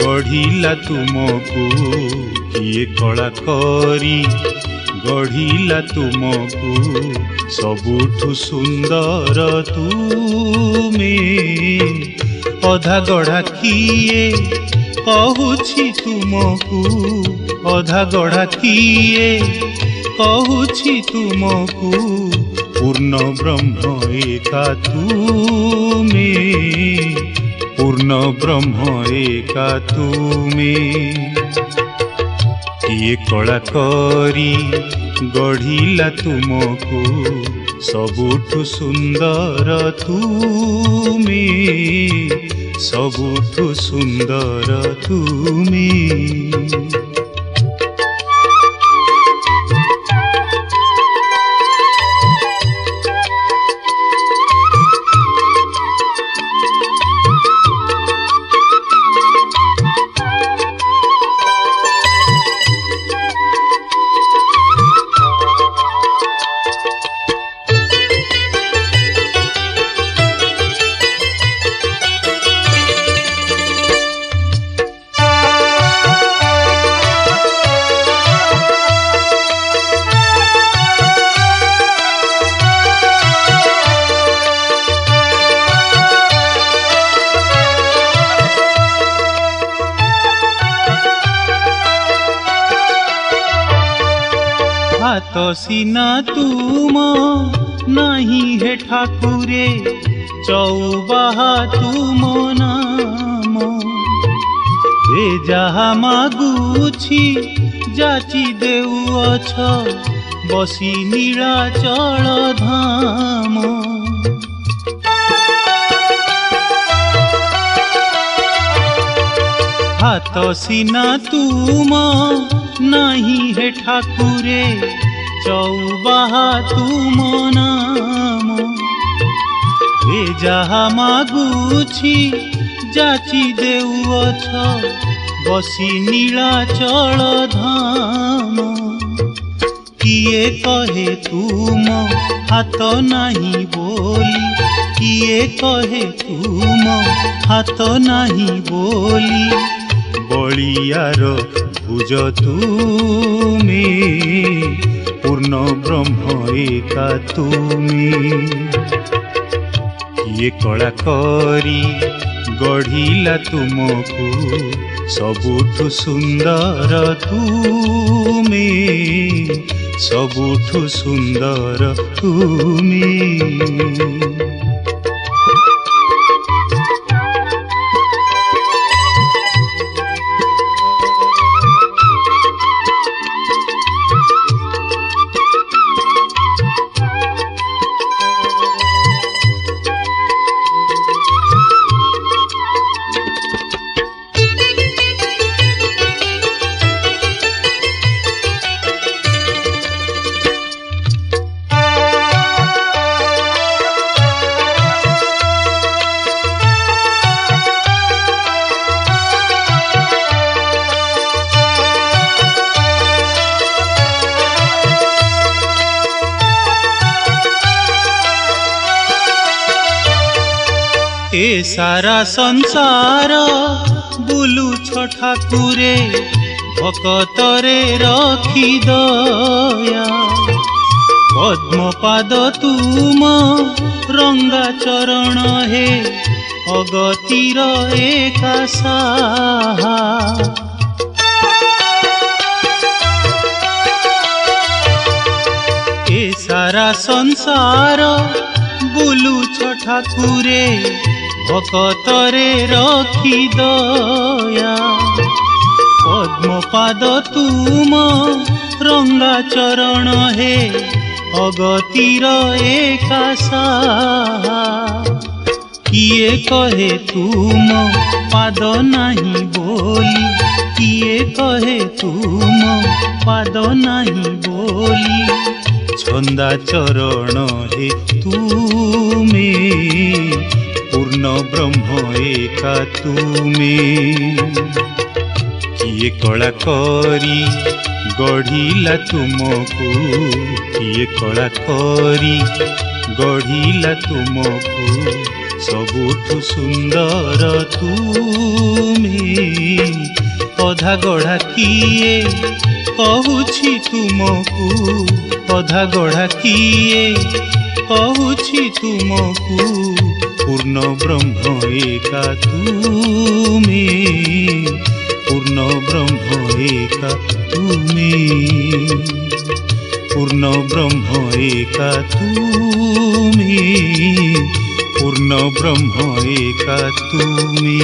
गढ़िला तुमको किए कला करी गढ़िला तुमको सबुठु सुंदर तुमे अधा गढ़ा किए कहूछि तुमको अधा गढ़ा किए कहूछि तुमको पूर्ण ब्रह्म एका तुमे पूर्ण ब्रह्म एका तुमे किए कला करी गढ़िला तुमको सबुठु सुंदर तुमे सबुठु सुंदर तुमे। हाथ सीना तुम नहीं है ठाकुरे चौबाहा तुम नाम ए जहा मागुछि जाची देउअछ बसी नीलाचल धाम। हाथ सीना तुम नहीं है ठाकुरे चौबाहा तुम नाम ए जहा मागुछि जाची देउअछ बसी नीलाचल धाम। किए कहे तुम हाथ नहीं बोली किए कहे तुम हाथ नहीं बोली बलियार भुज तुमे पूर्ण ब्रह्म एका तुमे किए कला करी गढ़िला तुमको सबुठु सुंदर तुमे सबुठु सुंदर तुमे। ए सारा संसार बुलुछ ठाकुरे भकतरे रखी दया पद्मपाद तुम रंगा चरण हे अगतिर एका साहा। ए सारा संसार बुलुछ ठाकुरे भकतरे रखी दया पद्मपाद तुम रंगा चरण हे अगतिर एका साहा। किए कहे तुम पाद नहीं बोली किए कहे तुम पाद नहीं बोली छंदा चरण हे तुमे पूर्ण ब्रह्म एका तुमे किए कला करी गढ़िला तुमको किए कला करी गढ़िला तुमको सबुठु सुंदर तुमे अधा गढ़ा किए कहूछि तुमको अधा गढ़ा किए कहूछि तुमको पूर्ण ब्रह्म एका तुमे पूर्ण ब्रह्म एका तुमे पूर्ण ब्रह्म एका तुमे पूर्ण ब्रह्म एका तुमे।